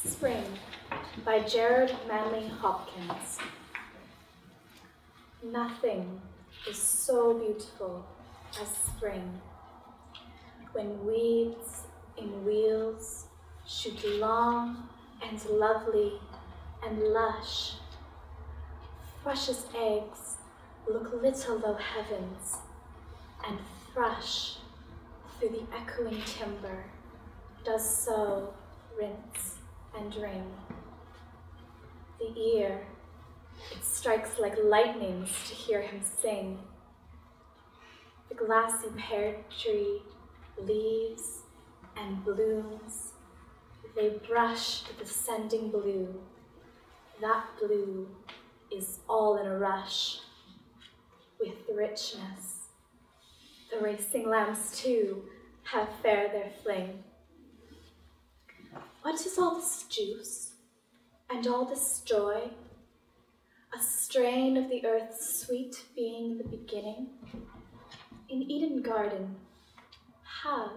Spring by Gerard Manley Hopkins. Nothing is so beautiful as spring, when weeds in wheels shoot long and lovely and lush. Thrush's eggs look little though heavens, and thrush through the echoing timber does so rinse and ring. The ear, it strikes like lightnings to hear him sing. The glassy pear tree leaves and blooms, they brush the descending blue. That blue is all in a rush with richness. The racing lambs too have fair their fling. What is all this juice and all this joy? A strain of the earth's sweet being the beginning. In Eden Garden, have,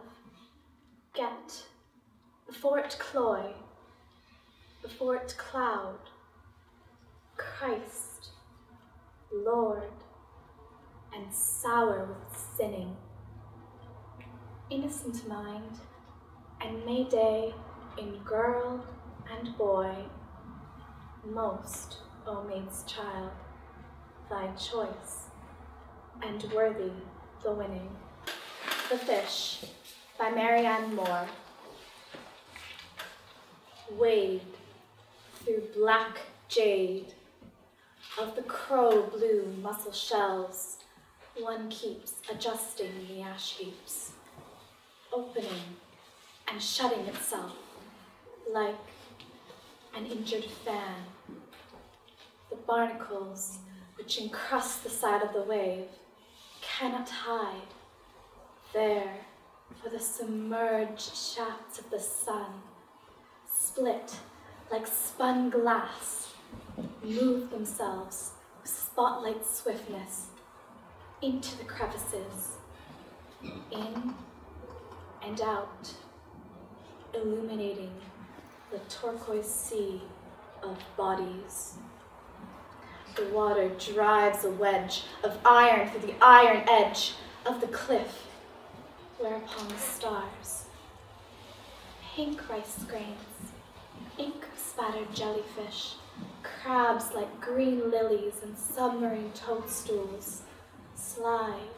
get, before it cloy, before it cloud, Christ, Lord, and sour with sinning. Innocent mind, and May Day in girl and boy, most, O maid's child, thy choice, and worthy the winning. The Fish by Marianne Moore. Wade through black jade of the crow blue mussel shells, one keeps adjusting the ash heaps, opening and shutting itself like an injured fan. The barnacles which encrust the side of the wave cannot hide. There, for the submerged shafts of the sun, split like spun glass, move themselves with spotlight swiftness into the crevices, in and out, illuminating the turquoise sea of bodies. The water drives a wedge of iron through the iron edge of the cliff, whereupon the stars, pink rice grains, ink-spattered jellyfish, crabs like green lilies and submarine toadstools, slide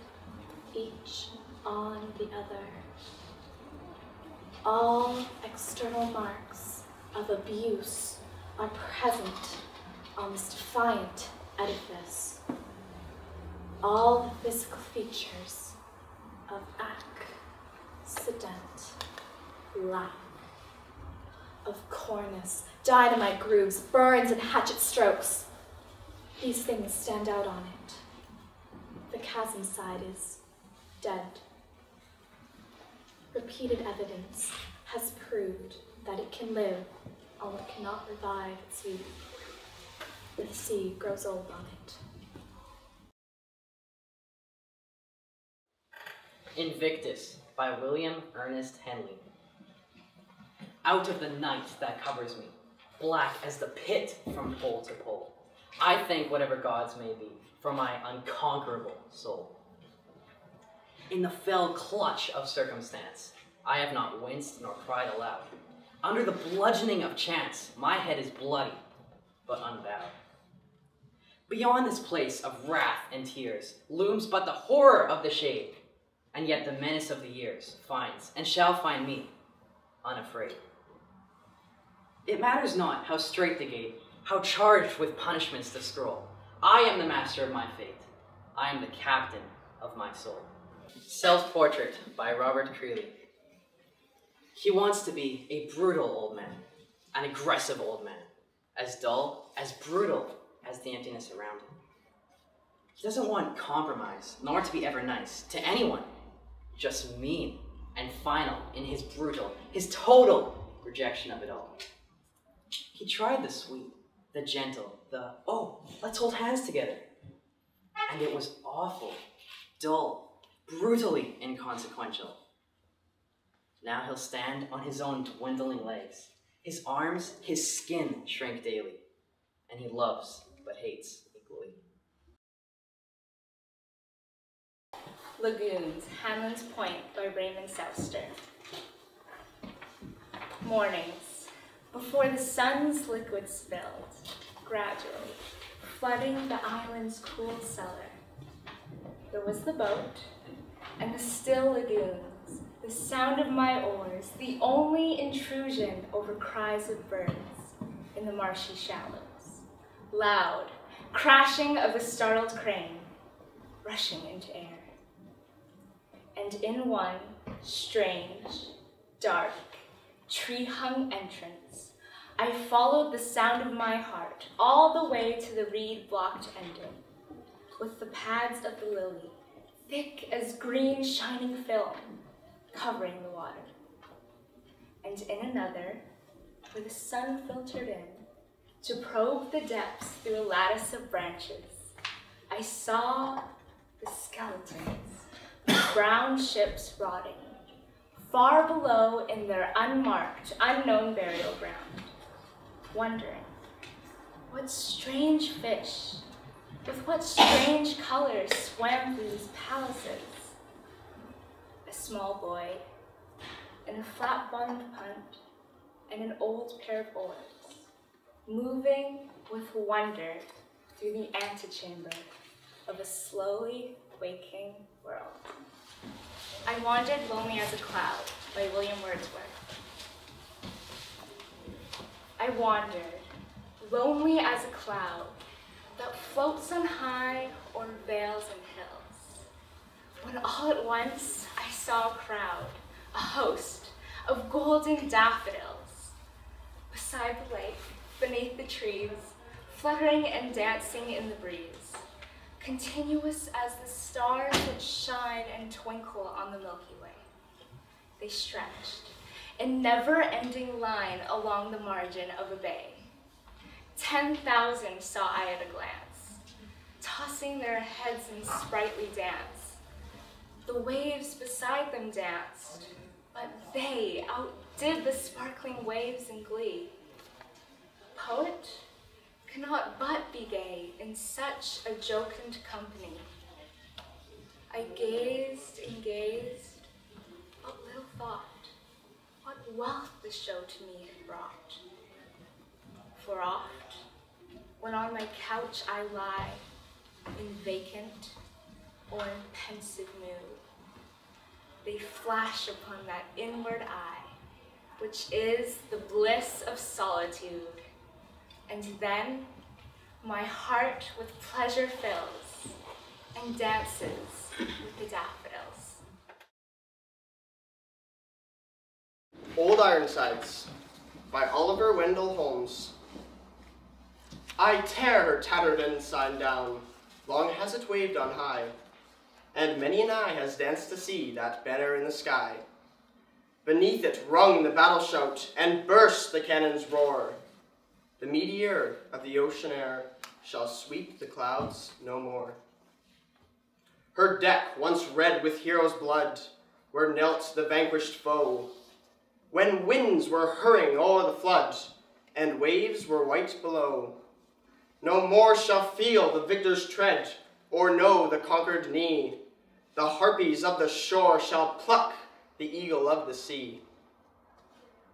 each on the other. All external marks of abuse are present on this defiant edifice. All the physical features of accident, lack, of cornice, dynamite grooves, burns, and hatchet strokes. These things stand out on it. The chasm side is dead. Repeated evidence has proved that it can live, although it cannot revive its youth. The sea grows old on it. Invictus by William Ernest Henley. Out of the night that covers me, black as the pit from pole to pole, I thank whatever gods may be for my unconquerable soul. In the fell clutch of circumstance, I have not winced nor cried aloud. Under the bludgeoning of chance, my head is bloody, but unbowed. Beyond this place of wrath and tears looms but the horror of the shade, and yet the menace of the years finds and shall find me unafraid. It matters not how strait the gate, how charged with punishments the scroll. I am the master of my fate. I am the captain of my soul. Self-Portrait by Robert Creeley. He wants to be a brutal old man, an aggressive old man, as dull, as brutal as the emptiness around him. He doesn't want compromise, nor to be ever nice to anyone, just mean and final in his brutal, his total rejection of it all. He tried the sweet, the gentle, the, oh, let's hold hands together. And it was awful, dull, brutally inconsequential. Now he'll stand on his own dwindling legs, His arms, his skin shrink daily, and he loves but hates equally. Lagoons, Hanlon's Point by Raymond Souster. Mornings, before the sun's liquid spilled, gradually, flooding the island's cool cellar. There was the boat, and the still lagoons, the sound of my oars, the only intrusion over cries of birds in the marshy shallows. Loud, crashing of the startled crane, rushing into air. And in one strange, dark, tree-hung entrance, I followed the sound of my heart all the way to the reed-blocked ending, with the pads of the lily, thick as green shining film, covering the water. And in another, where the sun filtered in, to probe the depths through a lattice of branches, I saw the skeletons of brown ships rotting, far below in their unmarked, unknown burial ground, wondering what strange fish, with what strange colors swam through these palaces. A small boy in a flat-bottomed punt and an old pair of oars, moving with wonder through the antechamber of a slowly waking world. I Wandered Lonely as a Cloud by William Wordsworth. I wandered, lonely as a cloud that floats on high or veils in hills, when all at once I saw a crowd, a host of golden daffodils, beside the lake, beneath the trees, fluttering and dancing in the breeze, continuous as the stars that shine and twinkle on the Milky Way. They stretched in never-ending line along the margin of a bay. 10,000 saw I at a glance, tossing their heads in sprightly dance. The waves beside them danced, but they outdid the sparkling waves in glee. Poet cannot but be gay in such a jocund company. I gazed and gazed, but little thought what wealth the show to me had brought. For oft, when on my couch I lie, in vacant or in pensive mood, they flash upon that inward eye, which is the bliss of solitude. And then my heart with pleasure fills and dances with the daffodils. Old Ironsides by Oliver Wendell Holmes. I tear her tattered ensign down, long has it waved on high, and many an eye has danced to see that banner in the sky. Beneath it rung the battle shout, and burst the cannon's roar. The meteor of the ocean air shall sweep the clouds no more. Her deck, once red with heroes' blood, where knelt the vanquished foe, when winds were hurrying o'er the flood, and waves were white below. No more shall feel the victor's tread, or know the conquered knee. The harpies of the shore shall pluck the eagle of the sea.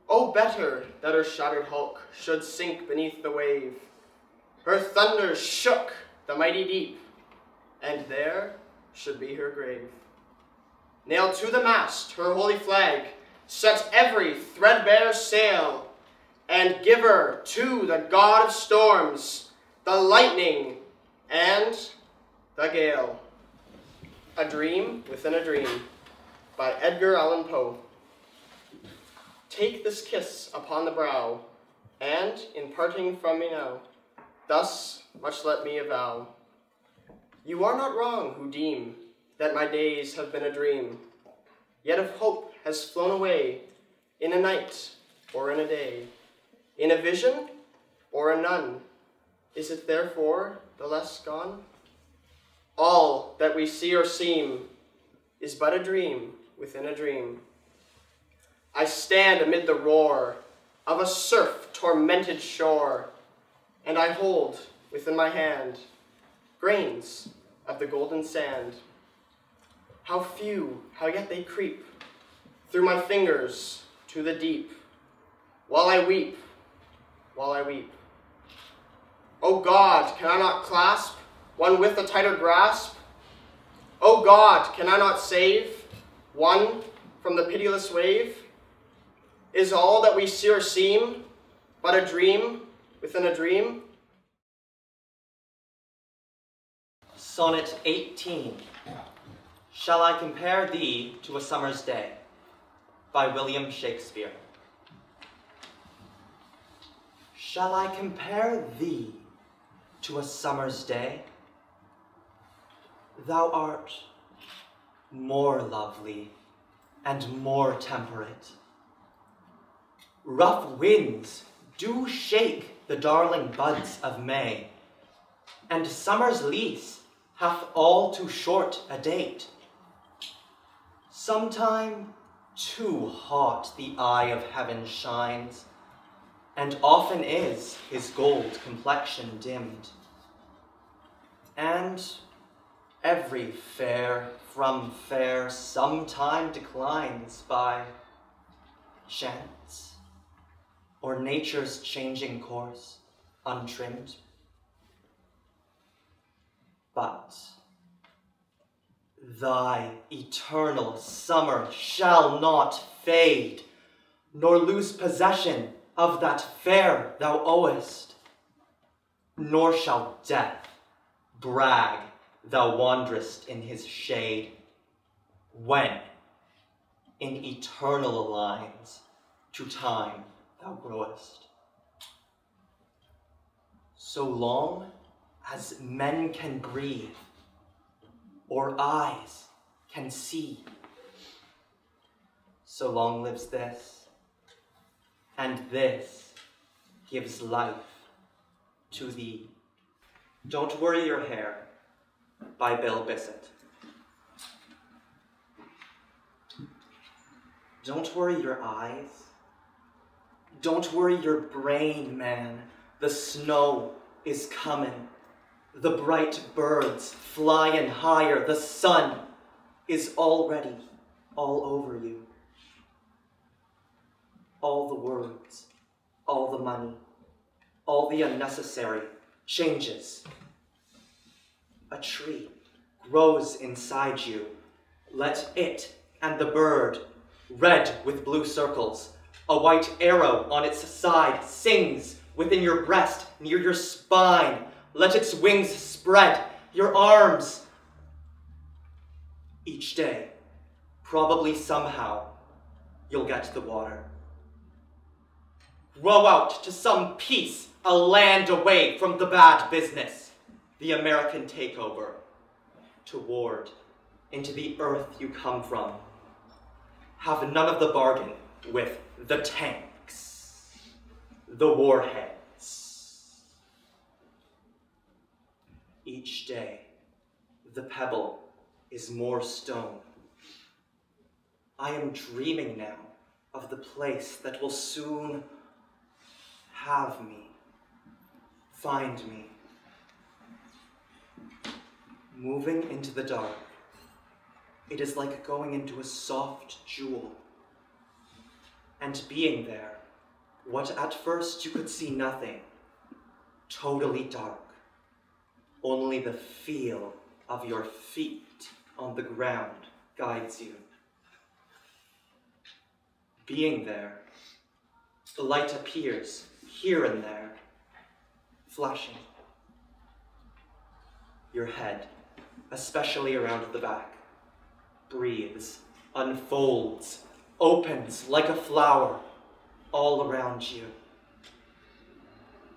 Oh, better that her shattered hulk should sink beneath the wave. Her thunders shook the mighty deep, and there should be her grave. Nail to the mast her holy flag, set every threadbare sail, and give her to the god of storms, the lightning and the gale. A Dream Within a Dream by Edgar Allan Poe. Take this kiss upon the brow, and in parting from me now, thus much let me avow. You are not wrong who deem that my days have been a dream, yet if hope has flown away in a night or in a day, in a vision or a none, is it therefore the less gone? All that we see or seem is but a dream within a dream. I stand amid the roar of a surf-tormented shore, and I hold within my hand grains of the golden sand. How few, how yet they creep through my fingers to the deep, while I weep, while I weep. O God, can I not clasp one with a tighter grasp? O God, can I not save one from the pitiless wave? Is all that we see or seem but a dream within a dream? Sonnet 18. Shall I compare thee to a summer's day? By William Shakespeare. Shall I compare thee to a summer's day? Thou art more lovely and more temperate. Rough winds do shake the darling buds of May, and summer's lease hath all too short a date. Sometime too hot the eye of heaven shines, and often is his gold complexion dimmed. And every fair from fair sometime declines by chance, or nature's changing course untrimmed. But thy eternal summer shall not fade, nor lose possession of that fair thou owest, nor shall death brag thou wanderest in his shade, when in eternal lines to time thou growest. So long as men can breathe, or eyes can see, so long lives this, and this gives life to thee. Don't Worry Your Hair, by Bill Bissett. Don't worry your eyes. Don't worry your brain, man. The snow is coming. The bright birds flying higher. The sun is already all over you. All the words, all the money, all the unnecessary changes. A tree grows inside you. Let it and the bird, red with blue circles, a white arrow on its side, sings within your breast, near your spine. Let its wings spread, your arms. Each day, probably somehow, you'll get to the water. Row out to some peace, a land away from the bad business, the American takeover, toward into the earth you come from. Have none of the bargain with the tanks, the warheads. Each day, the pebble is more stone. I am dreaming now of the place that will soon have me, find me. Moving into the dark, it is like going into a soft jewel. And being there, what at first you could see nothing, totally dark. Only the feel of your feet on the ground guides you. Being there, the light appears here and there, flashing. Your head, especially around the back, breathes, unfolds, opens like a flower all around you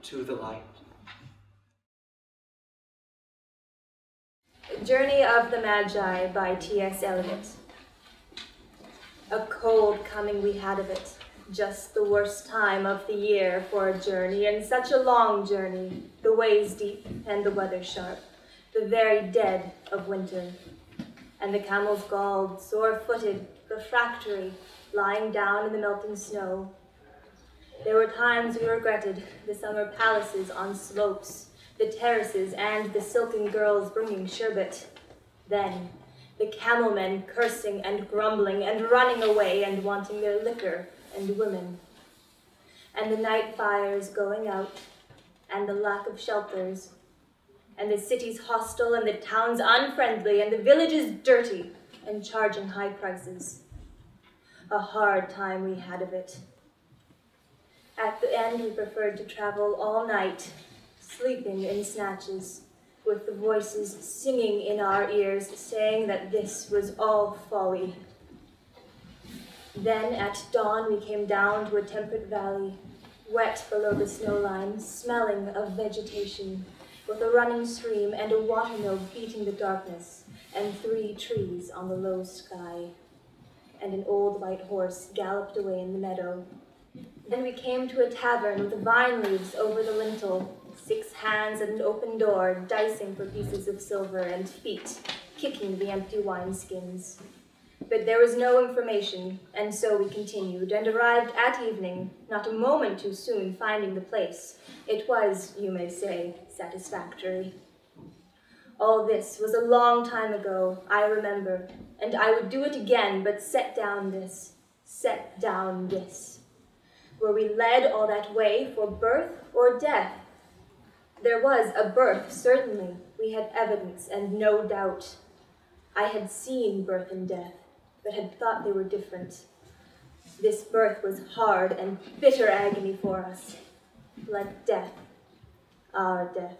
to the light. Journey of the Magi by T.S. Eliot. A cold coming we had of it, just the worst time of the year for a journey, and such a long journey, the ways deep and the weather sharp, the very dead of winter, and the camels galled, sore-footed, refractory, lying down in the melting snow. There were times we regretted the summer palaces on slopes, the terraces, and the silken girls bringing sherbet. Then, the camel men cursing and grumbling and running away and wanting their liquor and women. And the night fires going out, and the lack of shelters, and the cities hostile, and the towns unfriendly, and the villages dirty, and charging high prices. A hard time we had of it. At the end, we preferred to travel all night, sleeping in snatches, with the voices singing in our ears, saying that this was all folly. Then, at dawn, we came down to a temperate valley, wet below the snow line, smelling of vegetation, with a running stream and a watermill beating the darkness, and 3 trees on the low sky. And an old white horse galloped away in the meadow. Then we came to a tavern with vine leaves over the lintel, 6 hands at an open door, dicing for pieces of silver, and feet kicking the empty wineskins. But there was no information, and so we continued, and arrived at evening, not a moment too soon finding the place. It was, you may say, satisfactory. All this was a long time ago, I remember, and I would do it again, but set down this. Were we led all that way for birth or death? There was a birth, certainly. We had evidence and no doubt. I had seen birth and death, but had thought they were different. This birth was hard and bitter agony for us, like death, our death.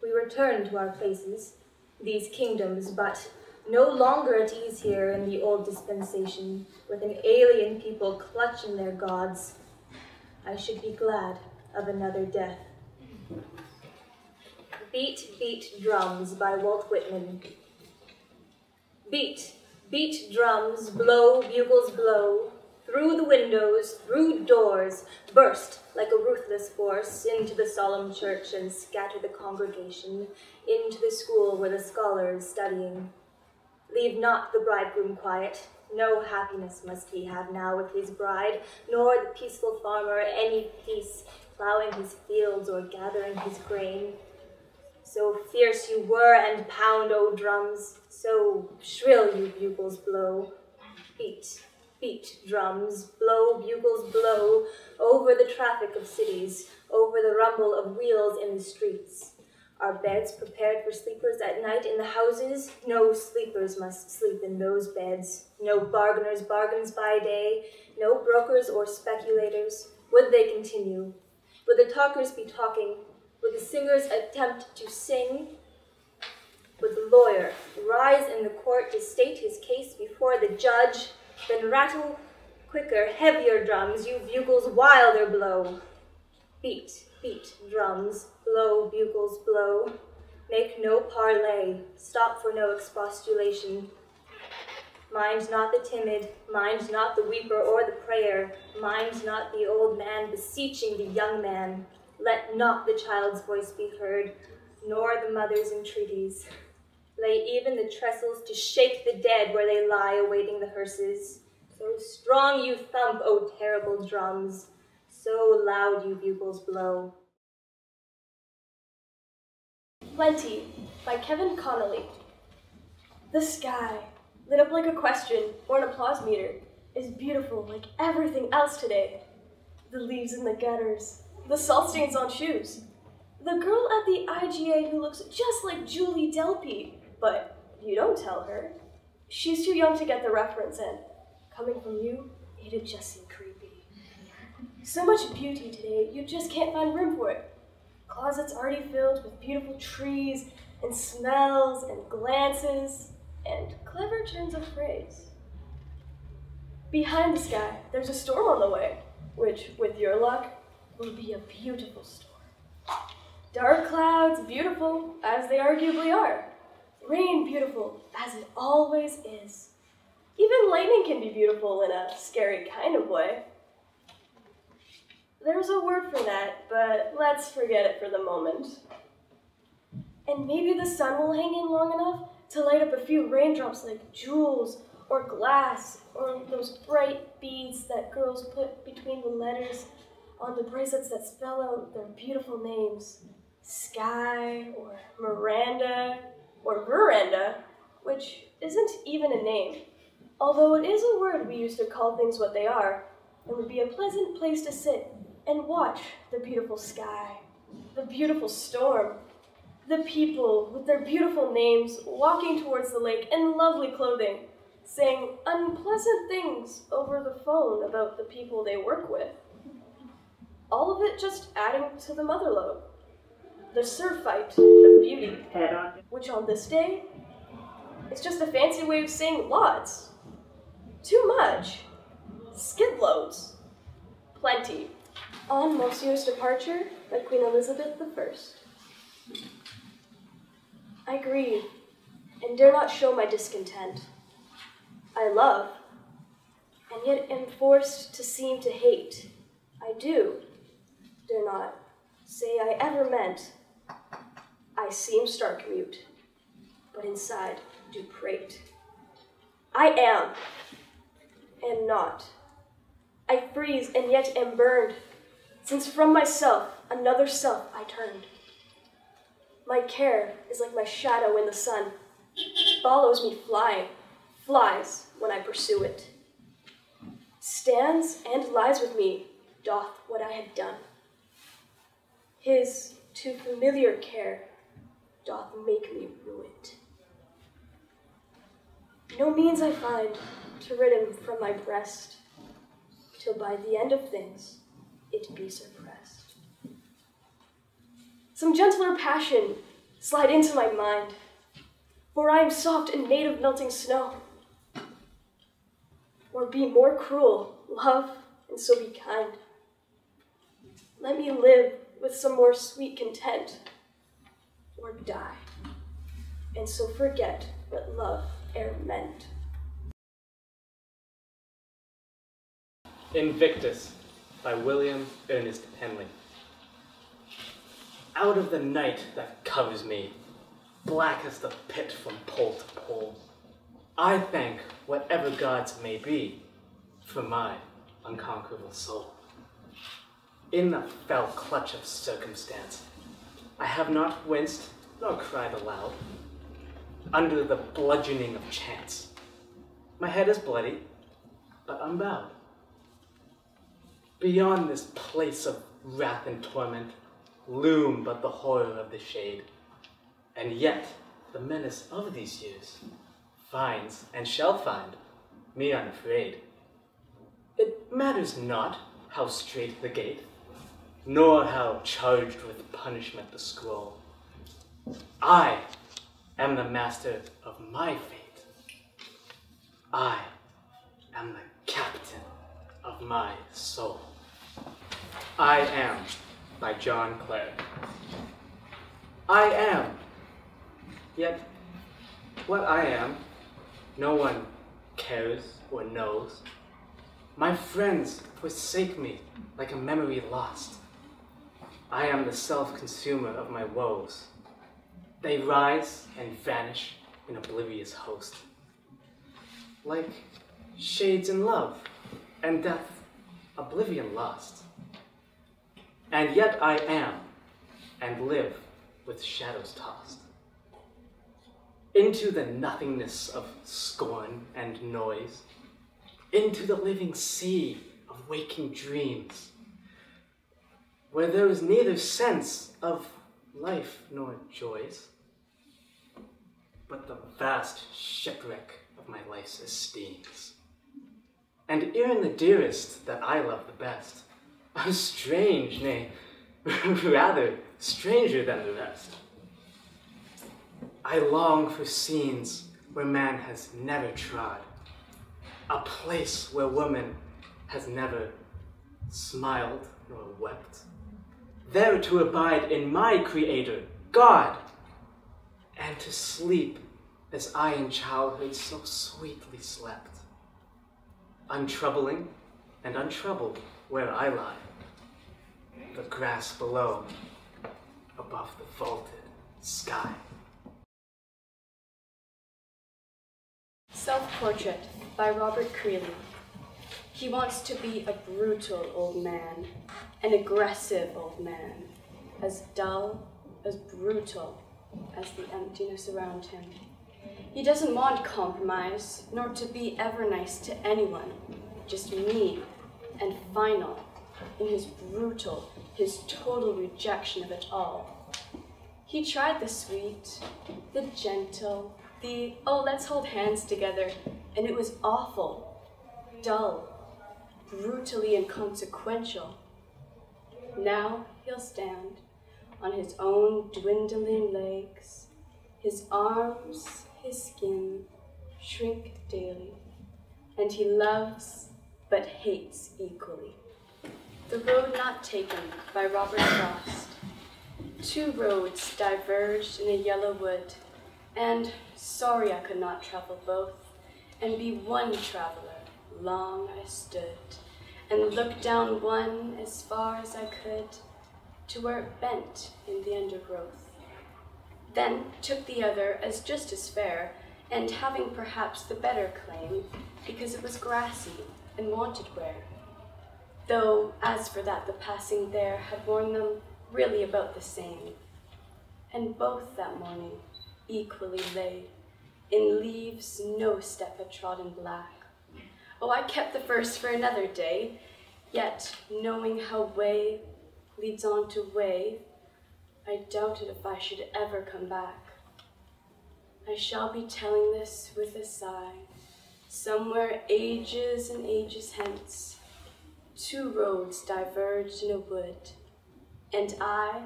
We returned to our places, these kingdoms, but no longer at ease here in the old dispensation, with an alien people clutching their gods. I should be glad of another death. Beat, Beat Drums by Walt Whitman. Beat, beat drums, blow, bugles blow, through the windows, through doors, burst like a ruthless force into the solemn church and scatter the congregation, into the school where the scholar is studying. Leave not the bridegroom quiet, no happiness must he have now with his bride, nor the peaceful farmer any peace, plowing his fields or gathering his grain. So fierce you were and pound, O drums, so shrill you bugles blow. Beat, beat drums, blow, bugles blow, over the traffic of cities, over the rumble of wheels in the streets. Are beds prepared for sleepers at night in the houses? No sleepers must sleep in those beds. No bargainers' bargains by day, no brokers or speculators. Would they continue? Would the talkers be talking? Would the singers attempt to sing? Would the lawyer rise in the court to state his case before the judge? Then rattle quicker, heavier drums, you bugles wilder blow. Beat, beat drums, blow, bugles blow. Make no parley, stop for no expostulation. Mind not the timid, mind not the weeper or the prayer, mind not the old man beseeching the young man. Let not the child's voice be heard, nor the mother's entreaties. Lay even the trestles to shake the dead where they lie awaiting the hearses. So strong you thump, O terrible drums, so loud you bugles blow. Plenty by Kevin Connolly. The sky, lit up like a question or an applause meter, is beautiful like everything else today. The leaves in the gutters, the salt stains on shoes, the girl at the IGA who looks just like Julie Delpy, but you don't tell her. She's too young to get the reference, and coming from you, it'd just seem creepy. So much beauty today, you just can't find room for it. Closets already filled with beautiful trees and smells and glances and clever turns of phrase. Behind the sky, there's a storm on the way, which, with your luck, will be a beautiful storm. Dark clouds, beautiful, as they arguably are. Rain, beautiful, as it always is. Even lightning can be beautiful in a scary kind of way. There's a word for that, but let's forget it for the moment. And maybe the sun will hang in long enough to light up a few raindrops like jewels or glass, or those bright beads that girls put between the letters on the bracelets that spell out their beautiful names. Sky, or Miranda, or Veranda, which isn't even a name, although it is a word we use to call things what they are, and would be a pleasant place to sit and watch the beautiful sky, the beautiful storm, the people with their beautiful names walking towards the lake in lovely clothing, saying unpleasant things over the phone about the people they work with. All of it just adding to the motherlode. The surfeit of beauty, which on this day, it's just a fancy way of saying lots. Too much. Skid loads. Plenty. On Monsieur's departure by Queen Elizabeth I. I grieve, and dare not show my discontent. I love, and yet am forced to seem to hate. I do, dare not say I ever meant. I seem stark mute, but inside do prate. I am not. I freeze and yet am burned, since from myself another self I turned. My care is like my shadow in the sun, follows me flying, flies when I pursue it. Stands and lies with me, doth what I had done. His too familiar care doth make me rue it. No means I find to rid him from my breast, till by the end of things it be suppressed. Some gentler passion slide into my mind, for I am soft and made of melting snow. Or be more cruel, love, and so be kind. Let me live with some more sweet content, or die, and so forget what love e'er meant. Invictus by William Ernest Henley. Out of the night that covers me, black as the pit from pole to pole, I thank whatever gods may be for my unconquerable soul. In the fell clutch of circumstance, I have not winced nor cried aloud. Under the bludgeoning of chance, my head is bloody, but unbowed. Beyond this place of wrath and torment, loom but the horror of the shade, and yet the menace of these years finds and shall find me unafraid. It matters not how strait the gate, nor how charged with punishment the scroll. I am the master of my fate. I am the captain of my soul. I Am by John Clare. I am, yet what I am, no one cares or knows. My friends forsake me like a memory lost. I am the self-consumer of my woes. They rise and vanish in oblivious host, like shades in love, and death, oblivion lost. And yet I am, and live with shadows tossed. Into the nothingness of scorn and noise, into the living sea of waking dreams, where there is neither sense of life nor joys, but the vast shipwreck of my life's esteems. And e'en the dearest that I love the best are strange, nay, rather stranger than the rest. I long for scenes where man has never trod, a place where woman has never smiled nor wept, there to abide in my Creator, God, and to sleep as I in childhood so sweetly slept, untroubling and untroubled where I lie, the grass below, above the vaulted sky. Self-Portrait by Robert Creeley. He wants to be a brutal old man, an aggressive old man, as dull, as brutal as the emptiness around him. He doesn't want compromise, nor to be ever nice to anyone, just mean and final in his brutal, his total rejection of it all. He tried the sweet, the gentle, the, oh, let's hold hands together, and it was awful, dull, brutally inconsequential. Now he'll stand on his own dwindling legs, his arms, his skin shrink daily, and he loves but hates equally. The Road Not Taken by Robert Frost. Two roads diverged in a yellow wood, and sorry I could not travel both, and be one traveler. Long I stood, and looked down one as far as I could, to where it bent in the undergrowth. Then took the other as just as fair, and having perhaps the better claim, because it was grassy and wanted wear. Though, as for that, the passing there had worn them really about the same. And both that morning equally lay, in leaves no step had trodden black. Oh, I kept the first for another day, yet knowing how way leads on to way, I doubted if I should ever come back. I shall be telling this with a sigh, somewhere ages and ages hence. Two roads diverged in a wood, and I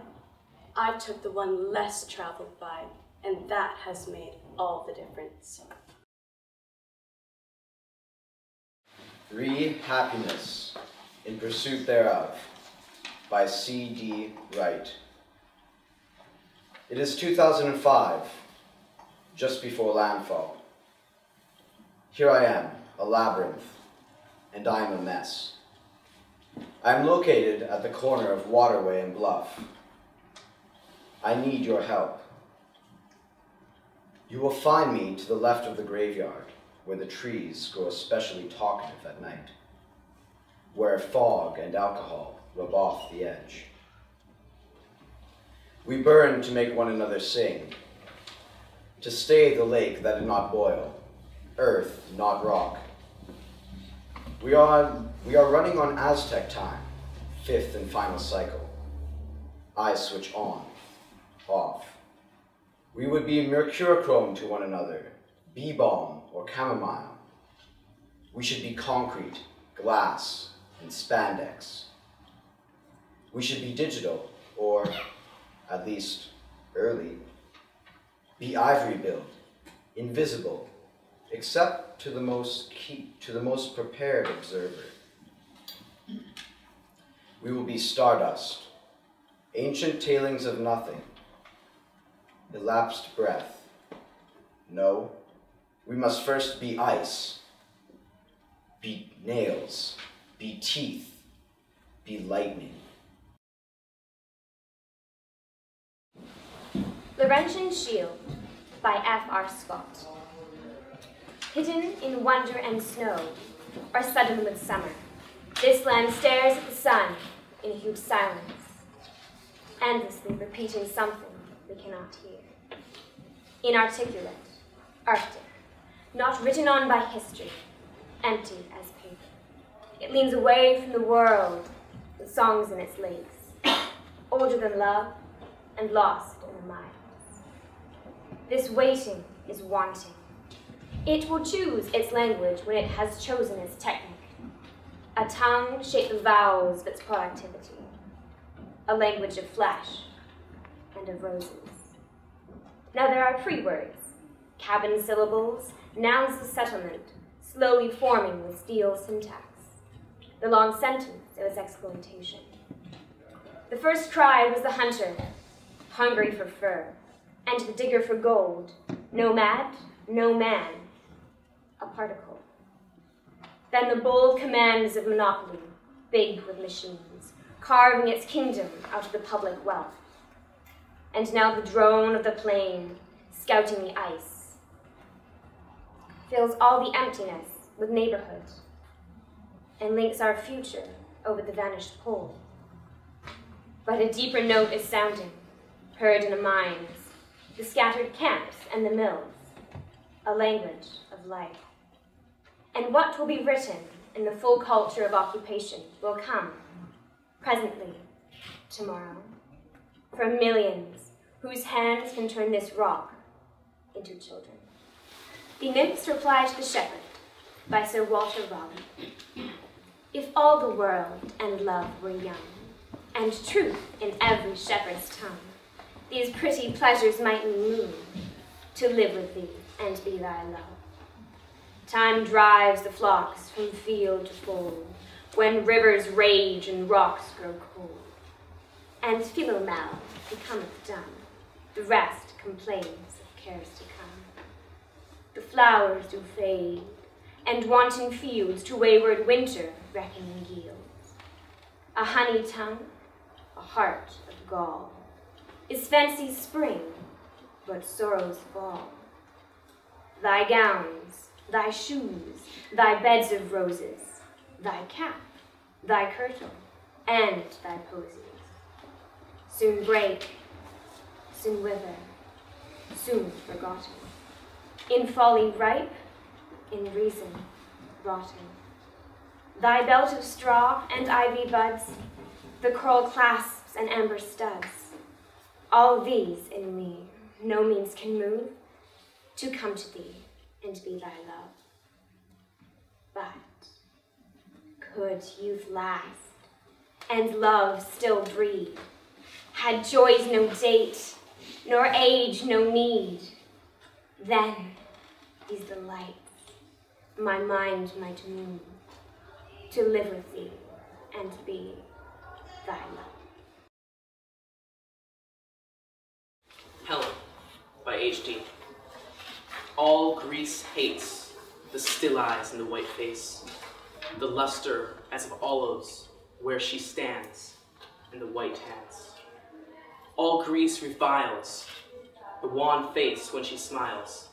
took the one less traveled by, and that has made all the difference. 3. Happiness, In Pursuit Thereof, by C.D. Wright. It is 2005, just before landfall. Here I am, a labyrinth, and I am a mess. I am located at the corner of Waterway and Bluff. I need your help. You will find me to the left of the graveyard, where the trees grow especially talkative at night, where fog and alcohol rub off the edge. We burn to make one another sing, to stay the lake that did not boil, earth not rock. We are running on Aztec time, 5th and final cycle. I switch on, off. We would be mercurochrome to one another, bee balm or chamomile. We should be concrete, glass, and spandex. We should be digital, or at least early, be ivory built, invisible, except to the most prepared observer. We will be stardust, ancient tailings of nothing, elapsed breath. No, we must first be ice, be nails, be teeth, be lightning. Laurentian Shield by F.R. Scott. Hidden in wonder and snow, or sudden with summer, this land stares at the sun in huge silence, endlessly repeating something we cannot hear. Inarticulate, arctic, not written on by history, empty as paper. It leans away from the world with songs in its lakes, older than love and lost in the miles. This waiting is wanting. It will choose its language when it has chosen its technique. A tongue shaped the vowels of its productivity. A language of flesh and of roses. Now there are pre-words, cabin syllables, nouns of settlement, slowly forming with steel syntax. The long sentence of its exploitation. The first cry was the hunter, hungry for fur, and the digger for gold, nomad, no man, a particle. Then the bold commands of monopoly, big with machines, carving its kingdom out of the public wealth. And now the drone of the plain, scouting the ice. fills all the emptiness with neighborhood, and links our future over the vanished pole. But a deeper note is sounding, heard in the mines, the scattered camps and the mills, a language of life. And what will be written in the full culture of occupation will come, presently, tomorrow, from millions whose hands can turn this rock into children. The nymphs reply to the shepherd by Sir Walter Raleigh. If all the world and love were young, and truth in every shepherd's tongue, these pretty pleasures might me move to live with thee and be thy love. Time drives the flocks from field to fold, when rivers rage and rocks grow cold. And Philomel becometh dumb, the rest complains of cares to come. The flowers do fade, and wanton fields to wayward winter reckoning yields. A honey tongue, a heart of gall, is fancy's spring, but sorrow's fall. Thy gowns, thy shoes, thy beds of roses, thy cap, thy kirtle, and thy posies, soon break, soon wither, soon forgotten, in folly ripe, in reason rotten. Thy belt of straw and ivy buds, the coral clasps and amber studs, all these in me no means can move to come to thee and be thy love. But could youth last, and love still breed, had joys no date, nor age no need, then these delights my mind might move to live with thee and be thy love. Helen by H.D. All Greece hates the still eyes and the white face, the luster as of olives where she stands, and the white hands. All Greece reviles the wan face when she smiles,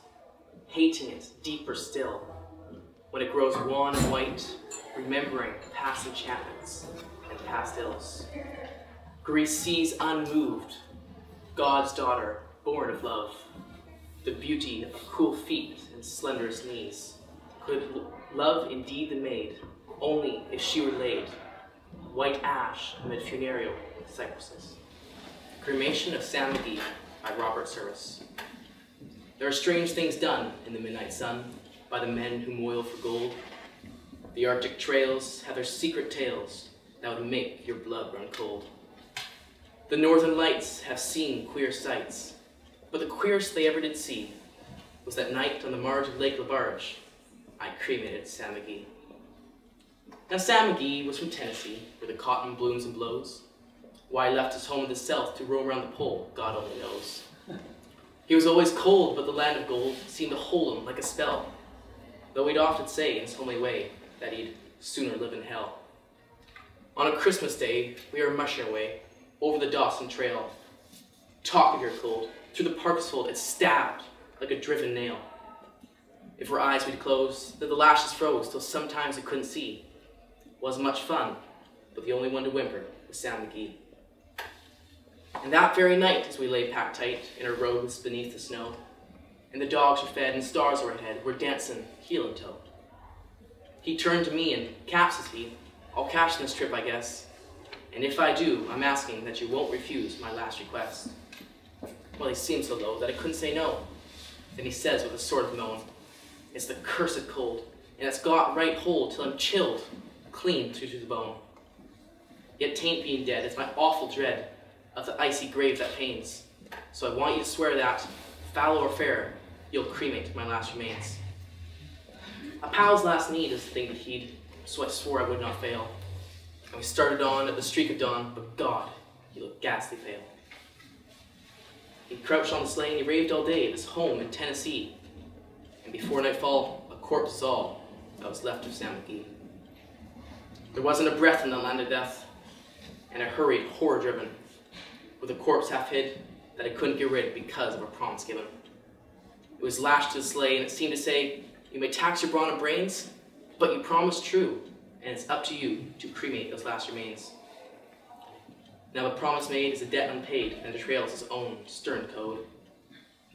hating it deeper still when it grows wan and white, remembering past enchantments and past ills. Greece sees unmoved God's daughter, born of love, the beauty of cool feet and slenderest knees. Could love indeed the maid, only if she were laid, white ash amid funereal cypresses. Cremation of Sam McGee by Robert Service. There are strange things done in the midnight sun by the men who moil for gold. The Arctic trails have their secret tales that would make your blood run cold. The northern lights have seen queer sights, but the queerest they ever did see was that night on the marge of Lake LaBarge, I cremated Sam McGee. Now Sam McGee was from Tennessee, where the cotton blooms and blows. Why he left his home in the south to roam around the pole, God only knows. He was always cold, but the land of gold seemed to hold him like a spell, though he'd often say in his homely way that he'd sooner live in hell. On a Christmas day, we were mushing away over the Dawson Trail. Talk of your cold, through the Parksfold it stabbed like a driven nail. If our eyes we'd close, then the lashes froze till sometimes we couldn't see. Wasn't much fun, but the only one to whimper was Sam McGee. And that very night, as we lay packed tight in our robes beneath the snow, and the dogs were fed and stars were ahead, we're dancing heel and toe. He turned to me and caps his feet. I'll cash this trip, I guess. And if I do, I'm asking that you won't refuse my last request. Well, he seemed so low that I couldn't say no. Then he says with a sort of moan, it's the cursed cold, and it's got right hold till I'm chilled, clean through to the bone. Yet tain't being dead, it's my awful dread of the icy grave that pains. So I want you to swear that, foul or fair, you'll cremate my last remains. A pal's last need is the thing to heed, so I swore I would not fail. And we started on at the streak of dawn, but God, he looked ghastly pale. He crouched on the sleigh and he raved all day of his home in Tennessee. And before nightfall, a corpse is all that was left of Sam McGee. There wasn't a breath in the land of death, and I hurried, horror-driven, with a corpse half hid that I couldn't get rid because of a promise given. It was lashed to the sleigh, and it seemed to say, You may tax your brawn and brains, but you promised true, and it's up to you to cremate those last remains. Now the promise made is a debt unpaid, and it trails its own stern code.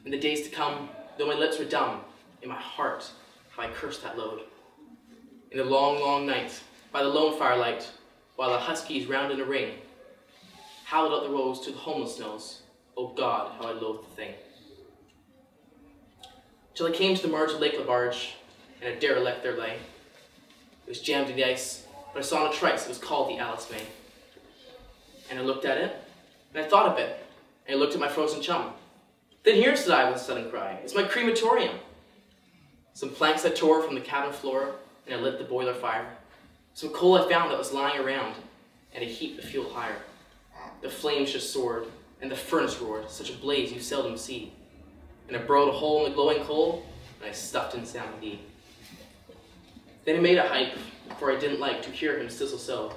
In the days to come, though my lips were dumb, in my heart how I cursed that load. In the long, long night, by the lone firelight, while the huskies round in a ring, howled out the rose to the homeless snows. Oh God, how I loathed the thing. Till I came to the marge of Lake Labarge, and a derelict there lay. It was jammed in the ice, but I saw on a trice it was called the Alice May. And I looked at it, and I thought a bit, and I looked at my frozen chum. Then here, said I with a sudden cry, it's my crematorium. Some planks I tore from the cabin floor, and I lit the boiler fire. Some coal I found that was lying around, and I heaped the fuel higher. The flames just soared, and the furnace roared, such a blaze you seldom see. And I burrowed a hole in the glowing coal, and I stuffed in Sam McGee. Then I made a hype, for I didn't like to hear him sizzle so.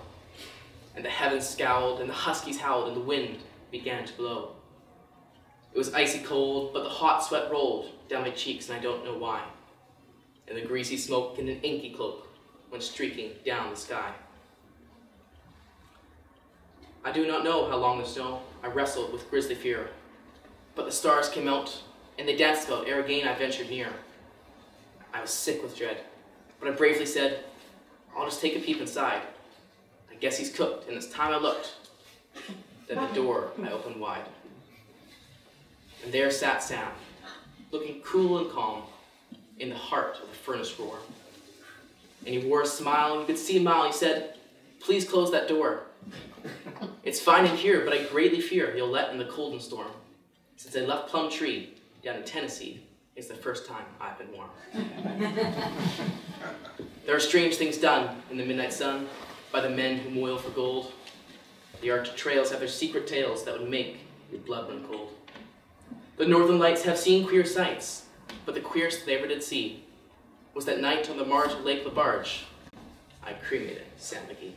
And the heavens scowled, and the huskies howled, and the wind began to blow. It was icy cold, but the hot sweat rolled down my cheeks, and I don't know why. And the greasy smoke in an inky cloak went streaking down the sky. I do not know how long the snow I wrestled with grisly fear, but the stars came out, and they danced about ere again I ventured near. I was sick with dread, but I bravely said, I'll just take a peep inside. I guess he's cooked, and it's time I looked. Then the door I opened wide. And there sat Sam, looking cool and calm, in the heart of the furnace roar. And he wore a smile, and you could see him smile. He said, please close that door. It's fine in here, but I greatly fear you'll let in the cold and storm. Since I left Plum Tree down in Tennessee, it's the first time I've been warm. There are strange things done in the midnight sun by the men who moil for gold. The Arctic trails have their secret tales that would make your blood run cold. The northern lights have seen queer sights, but the queerest they ever did see was that night on the marge of Lake Labarge, I cremated Sam McGee.